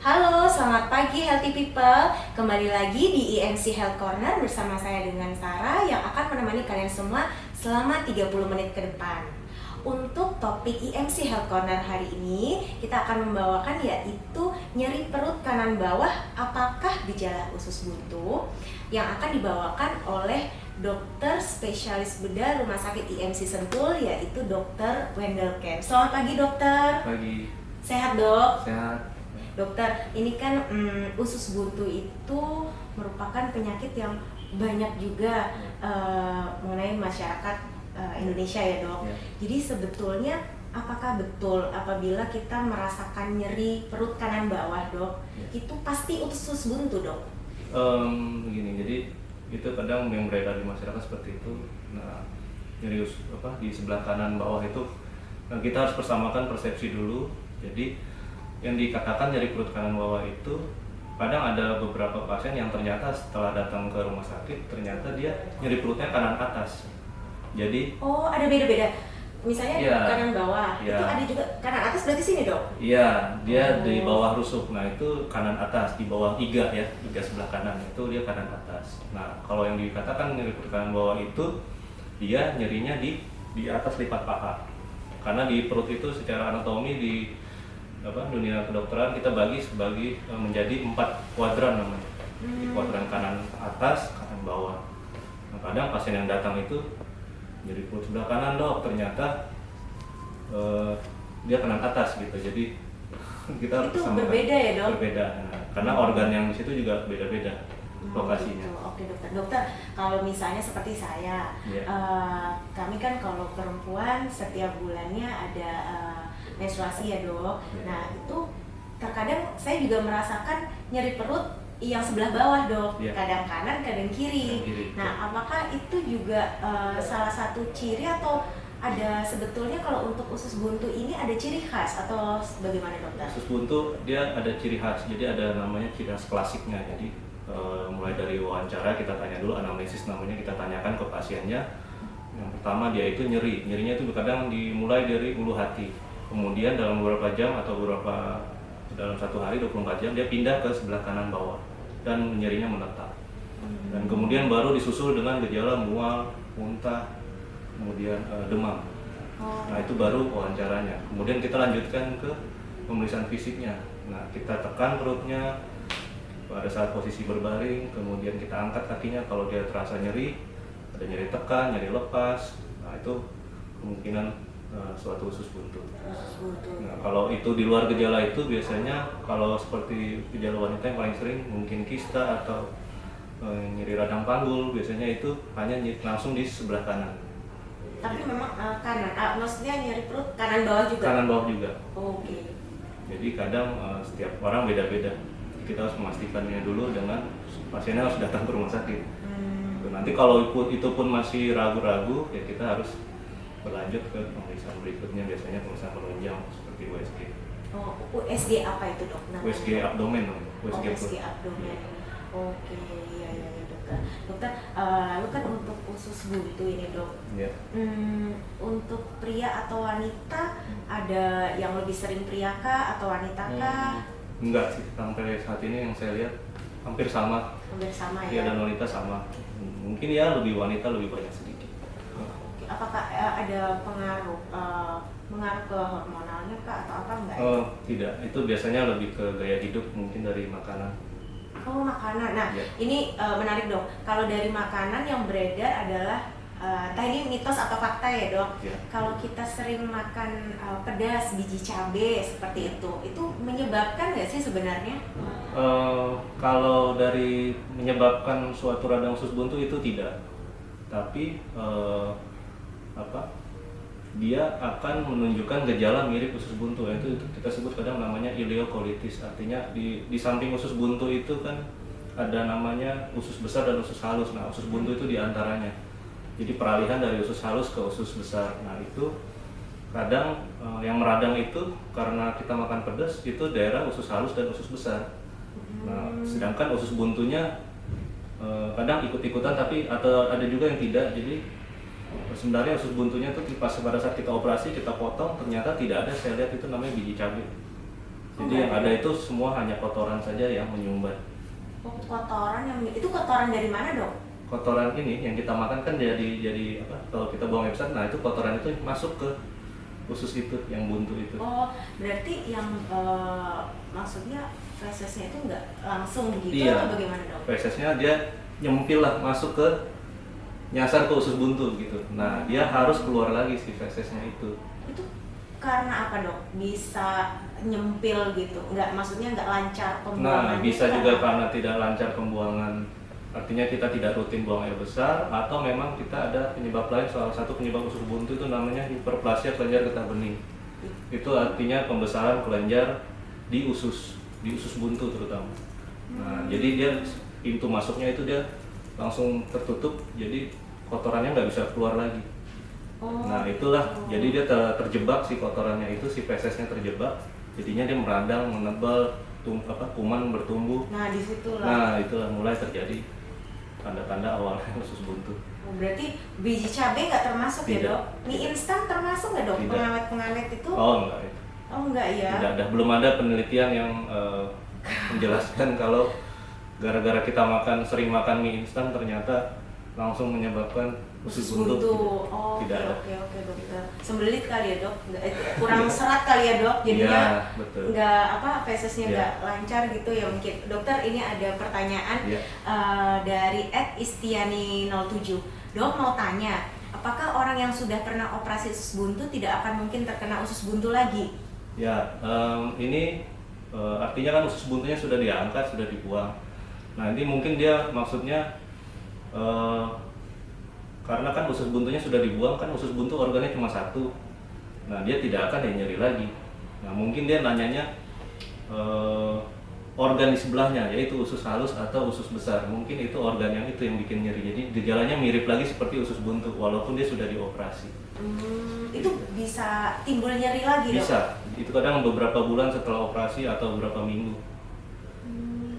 Halo, selamat pagi Healthy People. Kembali lagi di IMC Health Corner bersama saya dengan Sarah yang akan menemani kalian semua selama 30 menit ke depan. Untuk topik IMC Health Corner hari ini, kita akan membawakan yaitu nyeri perut kanan bawah, apakah gejala usus buntu, yang akan dibawakan oleh dokter spesialis bedah Rumah Sakit IMC Sentul, yaitu Dokter Wendel Kem. Selamat pagi dokter. Pagi. Sehat dok? Sehat. Dokter, ini kan usus buntu itu merupakan penyakit yang banyak juga mengenai masyarakat Indonesia ya dok. Ya. Jadi sebetulnya apakah betul apabila kita merasakan nyeri perut kanan bawah dok, Ya. itu pasti usus buntu dok? Begini, jadi itu kadang yang beredar di masyarakat seperti itu. Nah, nyeri di sebelah kanan bawah itu, nah kita harus persamakan persepsi dulu. Jadi yang dikatakan nyeri perut kanan bawah itu kadang ada beberapa pasien yang ternyata setelah datang ke rumah sakit ternyata dia nyeri perutnya kanan atas. Jadi ada beda-beda. Misalnya ya, kanan bawah, ya. itu ada juga kanan atas berarti sini dok? Iya, dia di bawah rusuk. Nah, itu kanan atas, di bawah iga ya, iga sebelah kanan itu dia kanan atas. Nah, kalau yang dikatakan nyeri perut kanan bawah itu dia nyerinya di atas lipat paha. Karena di perut itu secara anatomi di dunia kedokteran kita bagi menjadi 4 kuadran namanya. Di kuadran kanan atas, kanan bawah. Nah, kadang pasien yang datang itu nyeri perut sebelah kanan dok, ternyata dia kanan atas gitu. Jadi kita harus Itu samakan. berbeda ya dok? Berbeda. Nah, karena organ yang di situ juga beda-beda lokasinya. Gitu. Oke dokter. Dokter, kalau misalnya seperti saya, kami kan kalau perempuan setiap bulannya ada menstruasi ya dok. Nah itu terkadang saya juga merasakan nyeri perut yang sebelah bawah dok, kadang kanan, kadang kiri. Nah apakah itu juga salah satu ciri atau ada sebetulnya kalau untuk usus buntu ini ada ciri khas atau bagaimana dokter? Usus buntu dia ada ciri khas, jadi ada namanya ciri khas klasiknya. Jadi mulai dari wawancara kita tanya dulu, anamnesis namanya, kita tanyakan ke pasiennya. Yang pertama dia itu nyerinya itu kadang dimulai dari ulu hati. Kemudian dalam beberapa jam atau dalam satu hari 24 jam dia pindah ke sebelah kanan bawah dan nyerinya menetap. Dan kemudian baru disusul dengan gejala mual, muntah, kemudian demam. Nah itu baru wawancaranya. Kemudian kita lanjutkan ke pemeriksaan fisiknya. Nah kita tekan perutnya pada saat posisi berbaring, kemudian kita angkat kakinya kalau dia terasa nyeri, ada nyeri tekan, nyeri lepas. Nah itu kemungkinan suatu usus buntu. Nah, kalau itu di luar gejala itu biasanya kalau seperti gejala wanita yang paling sering mungkin kista atau nyeri radang panggul, biasanya itu hanya langsung di sebelah kanan. Tapi memang kanan, maksudnya nyeri perut kanan bawah juga? Kanan bawah juga. Oke. Jadi kadang setiap orang beda-beda. Kita harus memastikannya dulu dengan pasiennya harus datang ke rumah sakit. Nanti kalau itu pun masih ragu-ragu, ya kita harus berlanjut ke pemeriksaan berikutnya, biasanya pemeriksaan penunjang seperti USG. USG apa itu dok? USG abdomen, USG abdomen. Oke, iya dokter. Dokter, lalu kan untuk usus buntu ini dok, untuk pria atau wanita ada yang lebih sering pria kah atau wanita kah? Enggak sih, sampai saat ini yang saya lihat hampir sama. Hampir sama ya? Pria dan wanita sama. Mungkin ya lebih wanita lebih banyak sedikit. Apakah ada pengaruh ke hormonalnya kah atau apa enggak? Tidak, itu biasanya lebih ke gaya hidup mungkin dari makanan. Makanan. Nah, ini menarik dok. Kalau dari makanan yang beredar adalah tadi mitos atau fakta ya dok. Kalau kita sering makan pedas, biji cabai seperti itu menyebabkan nggak sih sebenarnya? Kalau dari menyebabkan suatu radang usus buntu itu tidak, tapi dia akan menunjukkan gejala mirip usus buntu, itu kita sebut kadang namanya ileokolitis. Artinya di samping usus buntu itu kan ada namanya usus besar dan usus halus. Nah usus buntu itu diantaranya, jadi peralihan dari usus halus ke usus besar. Nah itu kadang yang meradang itu karena kita makan pedas itu daerah usus halus dan usus besar. Nah sedangkan usus buntunya kadang ikut-ikutan, tapi atau ada juga yang tidak. Jadi sebenarnya usus buntunya itu pas pada saat kita operasi kita potong ternyata tidak ada, saya lihat itu namanya biji cabai. Jadi yang ada itu semua hanya kotoran saja yang menyumbat. Oh, kotoran itu kotoran dari mana, Dok? Kotoran ini yang kita makan kan jadi apa? Kalau kita buang air besar, nah itu kotoran itu masuk ke usus itu yang buntu itu. Oh, berarti yang maksudnya fesesnya itu nggak langsung gitu Iya. atau bagaimana, Dok? Fesesnya dia nyempil lah masuk ke nyasar ke usus buntu gitu. Nah, dia harus keluar lagi si fesesnya itu. Itu karena apa, Dok? Bisa nyempil gitu? Nggak, maksudnya nggak lancar pembuangan? Nah, bisa juga karena tidak lancar pembuangan. Artinya kita tidak rutin buang air besar, atau memang kita ada penyebab lain. Salah satu penyebab usus buntu itu namanya hiperplasia kelenjar getah bening. Itu artinya pembesaran kelenjar di usus buntu terutama. Nah, jadi dia pintu masuknya itu dia langsung tertutup, jadi kotorannya nggak bisa keluar lagi. Oh. Nah, itulah, jadi dia terjebak si kotorannya itu, si fesesnya terjebak, jadinya dia meradang, menebal, kuman bertumbuh. Nah, disitulah. Nah, itulah mulai terjadi tanda-tanda awalnya usus buntu. Oh, berarti biji cabai nggak termasuk ya, Tidak. Dok? Mie instan termasuk nggak, Dok? Tidak. Pengawet-pengawet itu? Oh, enggak itu. Oh, enggak ya? Tidak ada, belum ada penelitian yang menjelaskan kalau gara-gara kita sering makan mie instan ternyata langsung menyebabkan usus buntu. Oh, Tidak ada. oke, dokter. Sembelit kali ya, Dok? Kurang serat kali ya, Dok? Jadinya Iya, betul. nggak fesesnya Iya. nggak lancar gitu ya mungkin. Dokter, ini ada pertanyaan Iya. dari @istiani07. Dok mau tanya, apakah orang yang sudah pernah operasi usus buntu tidak akan mungkin terkena usus buntu lagi? Ya, ini artinya kan usus buntunya sudah diangkat, sudah dibuang. Nah, ini mungkin dia maksudnya karena kan usus buntunya sudah dibuang, kan usus buntu organnya cuma satu. Nah, dia tidak akan nyeri lagi. Nah, mungkin dia nanyanya organ di sebelahnya, yaitu usus halus atau usus besar. Mungkin itu organ yang bikin nyeri. Jadi gejalanya mirip lagi seperti usus buntu, walaupun dia sudah dioperasi. Itu bisa timbul nyeri lagi, Dok? Bisa. Itu kadang beberapa bulan setelah operasi atau beberapa minggu.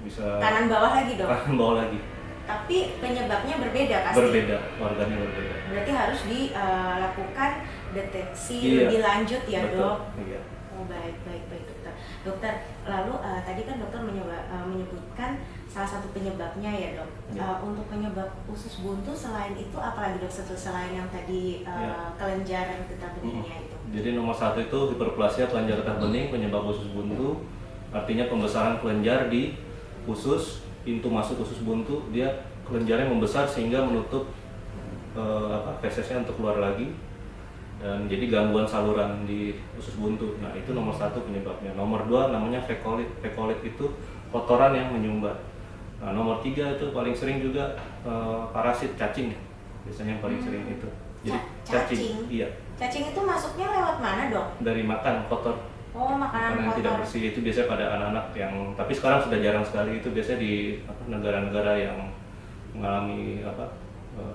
Bisa. Kanan bawah lagi, Dok? Kanan bawah lagi. Tapi penyebabnya berbeda pasti? Berbeda, organnya berbeda. Berarti harus dilakukan deteksi Iya. lebih lanjut ya, Betul. Dok? Iya. Oh, baik, dokter. Dokter, lalu tadi kan dokter menyebutkan salah satu penyebabnya ya, Dok. Iya. Untuk penyebab usus buntu selain itu apalagi, Dok, selain yang tadi Iya. kelenjar getah beningnya itu? Jadi nomor satu itu hiperplasia kelenjar getah bening, penyebab usus buntu. Artinya pembesaran kelenjar di usus, pintu masuk usus buntu, dia kelenjarnya membesar sehingga menutup fesesnya untuk keluar lagi, dan jadi gangguan saluran di usus buntu. Nah, itu nomor satu penyebabnya. Nomor dua namanya fekolit. Fekolit itu kotoran yang menyumbat. Nah, nomor tiga itu paling sering juga parasit, cacing, biasanya yang paling sering itu. Jadi Cacing? Iya. Cacing itu masuknya lewat mana, Dok? Dari makan kotor. Oh, makanan Yang kotor. tidak bersih itu biasanya pada anak-anak yang, tapi sekarang sudah jarang sekali. Itu biasanya di negara-negara yang mengalami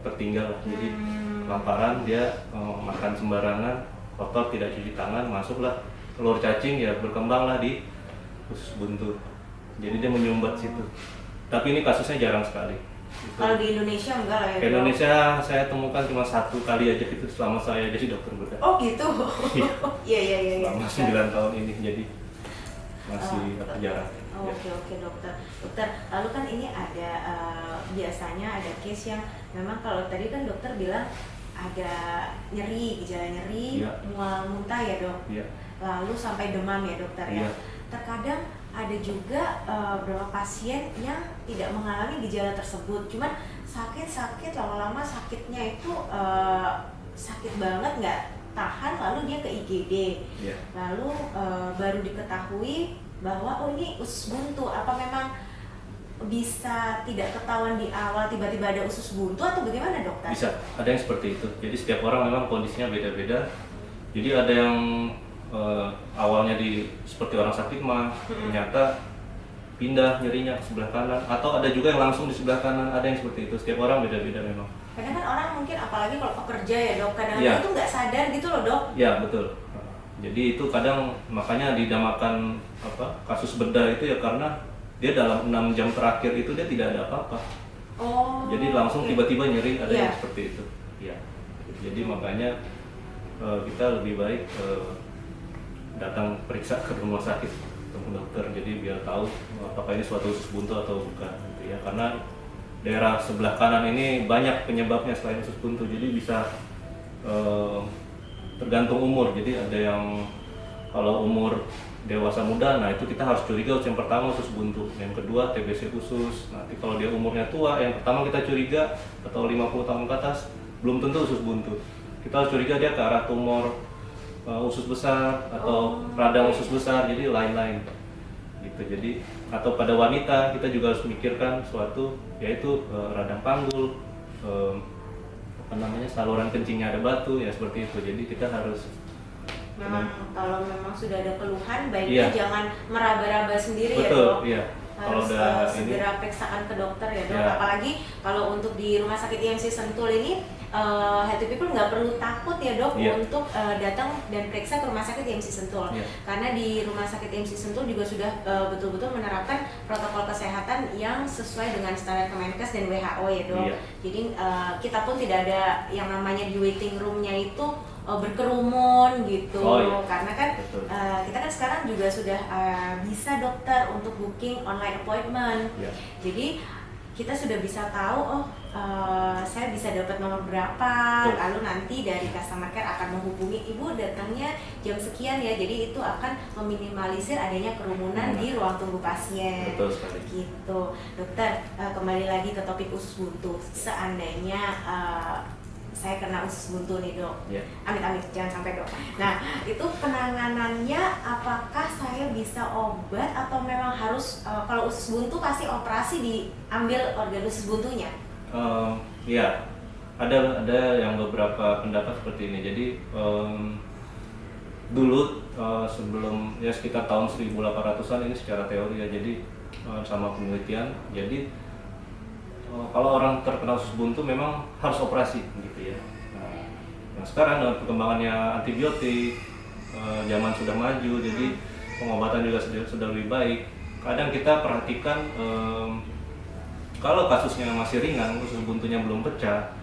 tertinggal lah. Jadi kelaparan, dia makan sembarangan, kotor, tidak cuci tangan, masuklah telur cacing, ya berkembanglah di usus buntu. Jadi dia menyumbat situ. Tapi ini kasusnya jarang sekali. Gitu. Kalau di Indonesia enggak lah ya, Di Dok? Indonesia saya temukan cuma 1 kali aja itu selama saya jadi dokter bedah. Oh gitu? Iya. Selama 9 tahun ini, jadi masih jarang. Oh, Ya. Oke, dokter. Dokter, lalu kan ini ada biasanya ada case yang memang kalau tadi kan dokter bilang ada nyeri, gejala nyeri, Iya. mual muntah ya, Dok. Iya. Lalu sampai demam ya, dokter ya. Iya. Terkadang ada juga beberapa pasien yang tidak mengalami gejala tersebut, cuman sakit lama-lama sakitnya itu sakit banget, nggak tahan, lalu dia ke IGD. Iya. Lalu baru diketahui bahwa oh ini usus buntu. Apa memang bisa tidak ketahuan di awal tiba-tiba ada usus buntu atau bagaimana, dokter? Bisa, ada yang seperti itu. Jadi setiap orang memang kondisinya beda-beda. Jadi ada yang awalnya seperti orang sakit mah, ternyata pindah nyerinya ke sebelah kanan, atau ada juga yang langsung di sebelah kanan. Ada yang seperti itu. Setiap orang beda-beda memang. Kadang kan orang mungkin apalagi kalau pekerja ya, Dok, kadang-kadang Iya. itu nggak sadar gitu loh, Dok. Ya, betul. Jadi itu kadang makanya dinamakan kasus bedah itu ya, karena dia dalam 6 jam terakhir itu dia tidak ada apa-apa. Oh. Jadi langsung oke. tiba-tiba nyeri, ada Iya. yang seperti itu. Ya. Jadi makanya kita lebih baik datang periksa ke rumah sakit ketemu dokter, jadi biar tahu apakah ini suatu usus buntu atau bukan gitu ya, karena daerah sebelah kanan ini banyak penyebabnya selain usus buntu, jadi bisa tergantung umur. Jadi ada yang kalau umur dewasa muda, nah itu kita harus curiga yang pertama usus buntu, yang kedua TBC usus. Nanti kalau dia umurnya tua, yang pertama kita curiga atau 50 tahun ke atas belum tentu usus buntu. Kita harus curiga dia ke arah tumor usus besar atau radang usus besar, jadi lain-lain gitu. Jadi atau pada wanita kita juga harus memikirkan suatu, yaitu radang panggul, saluran kencingnya ada batu ya, seperti itu. Jadi kita harus kalau memang sudah ada keluhan, baiknya jangan meraba-raba sendiri. Betul, ya dok. Iya. Harus segera periksakan ke dokter ya dok. Apalagi kalau untuk di Rumah Sakit IMC Sentul ini, healthy people nggak perlu takut ya dok untuk datang dan periksa ke Rumah Sakit IMC Sentul. Karena di Rumah Sakit IMC Sentul juga sudah betul-betul menerapkan protokol kesehatan yang sesuai dengan standar Kemenkes dan WHO ya dok. Jadi kita pun tidak ada yang namanya di waiting roomnya itu berkerumun gitu. Karena kan kita kan sekarang juga sudah bisa dokter untuk booking online appointment. Jadi kita sudah bisa tahu saya bisa dapat nomor berapa, lalu nanti dari customer care akan menghubungi ibu datangnya jam sekian ya. Jadi itu akan meminimalisir adanya kerumunan di ruang tunggu pasien. Betul sekali. Gitu. Dokter, kembali lagi ke topik usus buntu. Seandainya saya kena usus buntu nih dok, amit-amit jangan sampai dok. Nah itu penanganannya, apakah saya bisa obat atau memang harus kalau usus buntu pasti operasi diambil organ usus buntunya? Ya, ada yang beberapa pendapat seperti ini. Jadi dulu sebelum ya sekitar tahun 1800-an ini secara teori ya, jadi sama penelitian, jadi kalau orang terkena usus buntu memang harus operasi gitu ya. Nah sekarang dengan perkembangannya antibiotik, zaman sudah maju, jadi pengobatan juga sudah lebih baik. Kadang kita perhatikan kalau kasusnya masih ringan, usus buntunya belum pecah,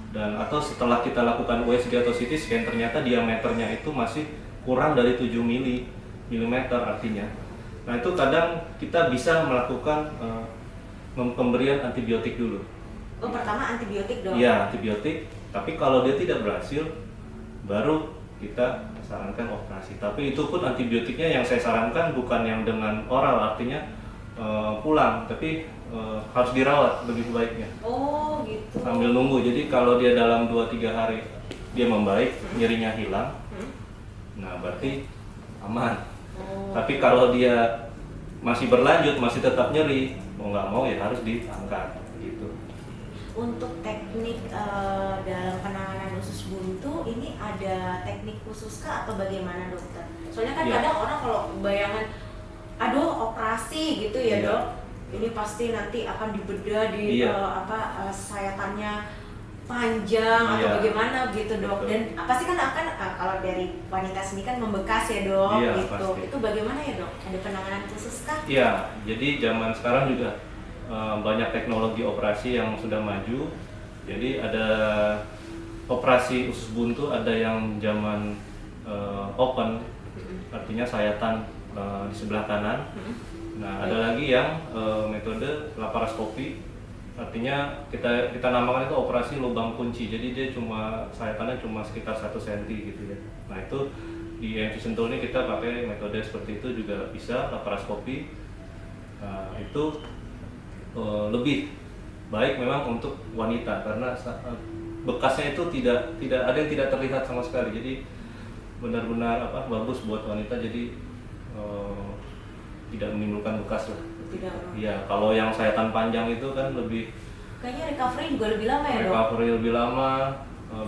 dan atau setelah kita lakukan USG atau CT scan ternyata diameternya itu masih kurang dari 7 mm artinya. Nah itu kadang kita bisa melakukan pemberian antibiotik dulu. Pertama antibiotik dong? Iya, antibiotik. Tapi kalau dia tidak berhasil, baru kita sarankan operasi. Tapi itu pun antibiotiknya yang saya sarankan bukan yang dengan oral, artinya pulang, tapi harus dirawat lebih baiknya. Oh gitu. Sambil nunggu. Jadi kalau dia dalam 2-3 hari dia membaik, nyerinya hilang, nah berarti aman. Tapi kalau dia masih berlanjut, masih tetap nyeri, mau nggak mau ya harus diangkat gitu. Untuk teknik dalam penanganan usus buntu ini ada teknik khusus kah atau bagaimana dokter? Soalnya kan kadang orang kalau bayangan, aduh operasi gitu ya dok, ini pasti nanti akan dibedah di sayatannya panjang atau bagaimana gitu dok. Dan pasti kan akan kalau dari wanita sendiri kan membekas ya dok gitu. Pasti. Itu bagaimana ya dok? Ada penanganan khusus kah? Iya, jadi zaman sekarang juga banyak teknologi operasi yang sudah maju. Jadi ada operasi usus buntu, ada yang zaman open, artinya sayatan di sebelah kanan. Nah ada lagi yang metode laparoskopi. Artinya kita namakan itu operasi lubang kunci. Jadi dia sayatannya cuma sekitar 1 cm gitu ya. Nah itu di IMC Sentul ini kita pakai metode seperti itu juga bisa, laparoskopi. Nah, itu lebih baik memang untuk wanita karena bekasnya itu tidak ada yang tidak terlihat sama sekali. Jadi benar-benar bagus buat wanita. Jadi tidak menimbulkan bekas lah. Iya, kalau yang sayatan panjang itu kan lebih, kayaknya recovery juga lebih lama ya dok? Recovery lebih lama,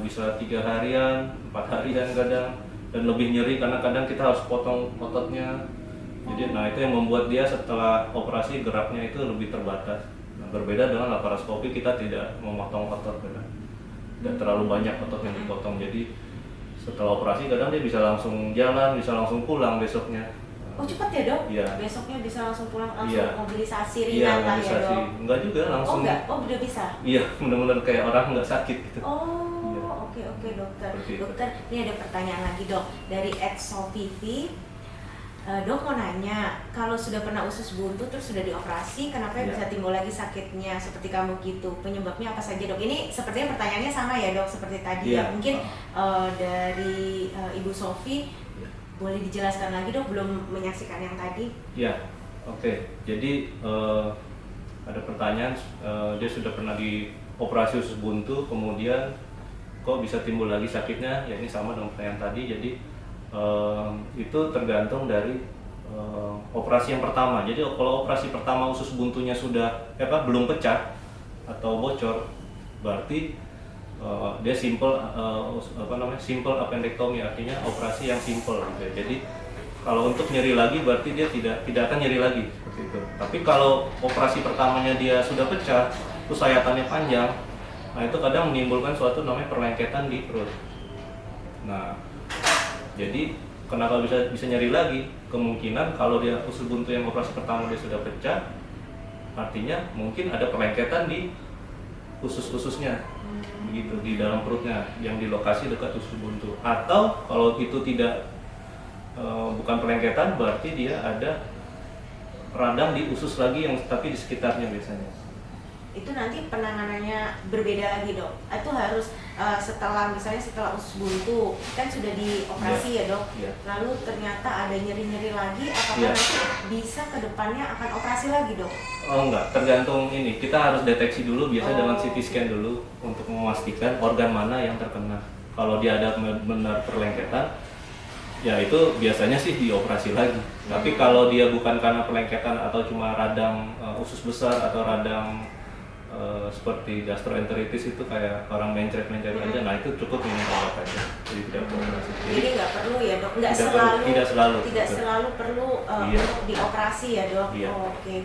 bisa 3 harian, 4 harian kadang, dan lebih nyeri karena kadang kita harus potong ototnya. Jadi nah itu yang membuat dia setelah operasi geraknya itu lebih terbatas. Nah, berbeda dengan laparoskopi, kita tidak memotong otot, tidak terlalu banyak otot yang dipotong. Jadi setelah operasi kadang dia bisa langsung jalan, bisa langsung pulang besoknya. Oh cepat ya dok? Iya. Besoknya bisa langsung pulang, langsung mobilisasi ringan lah ya dok? Enggak juga langsung. Oh enggak? Oh udah bisa? Iya, benar-benar kayak orang nggak sakit gitu. Oh oke dokter. Dokter, ini ada pertanyaan lagi dok dari @sofivi. Dok mau nanya, kalau sudah pernah usus buntu terus sudah dioperasi, kenapa Ya. bisa timbul lagi sakitnya seperti kamu gitu? Penyebabnya apa saja dok? Ini sepertinya pertanyaannya sama ya dok, seperti tadi Iya. ya. Mungkin dari Ibu Sofi, Ya. boleh dijelaskan lagi dok, belum menyaksikan yang tadi? Ya, oke. Jadi ada pertanyaan, dia sudah pernah dioperasi usus buntu, kemudian kok bisa timbul lagi sakitnya? Ya ini sama dengan pertanyaan tadi. Jadi itu tergantung dari operasi yang pertama. Jadi kalau operasi pertama usus buntunya sudah belum pecah atau bocor, berarti dia simple simple appendectomy, artinya operasi yang simple gitu ya. Jadi kalau untuk nyeri lagi berarti dia tidak akan nyeri lagi seperti itu. Tapi kalau operasi pertamanya dia sudah pecah, terus sayatannya panjang, nah itu kadang menimbulkan suatu namanya perlengketan di perut. Nah, jadi kenapa bisa nyeri lagi? Kemungkinan kalau dia usus buntu yang operasi pertama dia sudah pecah, artinya mungkin ada perlengketan di usus-ususnya, begitu, di dalam perutnya yang di lokasi dekat usus buntu. Atau kalau itu tidak bukan perlengketan, berarti dia ada radang di usus lagi yang tapi di sekitarnya biasanya. Itu nanti penanganannya berbeda lagi dok. Itu harus setelah usus buntu kan sudah dioperasi ya dok. Iya. Lalu ternyata ada nyeri-nyeri lagi, apakah Iya. nanti bisa ke depannya akan operasi lagi dok? Oh enggak, tergantung ini. Kita harus deteksi dulu biasanya dengan CT oke. scan dulu untuk memastikan organ mana yang terkena. Kalau dia ada benar perlengketan, ya itu biasanya sih dioperasi lagi. Tapi kalau dia bukan karena perlengketan atau cuma radang usus besar atau radang seperti gastroenteritis, itu kayak orang mencret-mencret aja, nah itu cukup minum obat aja, jadi tidak perlu operasi. Jadi nggak perlu ya dok, nggak Tidak selalu perlu, tidak selalu. tidak Betul. selalu perlu Iya. untuk dioperasi ya dok. Iya. Oke.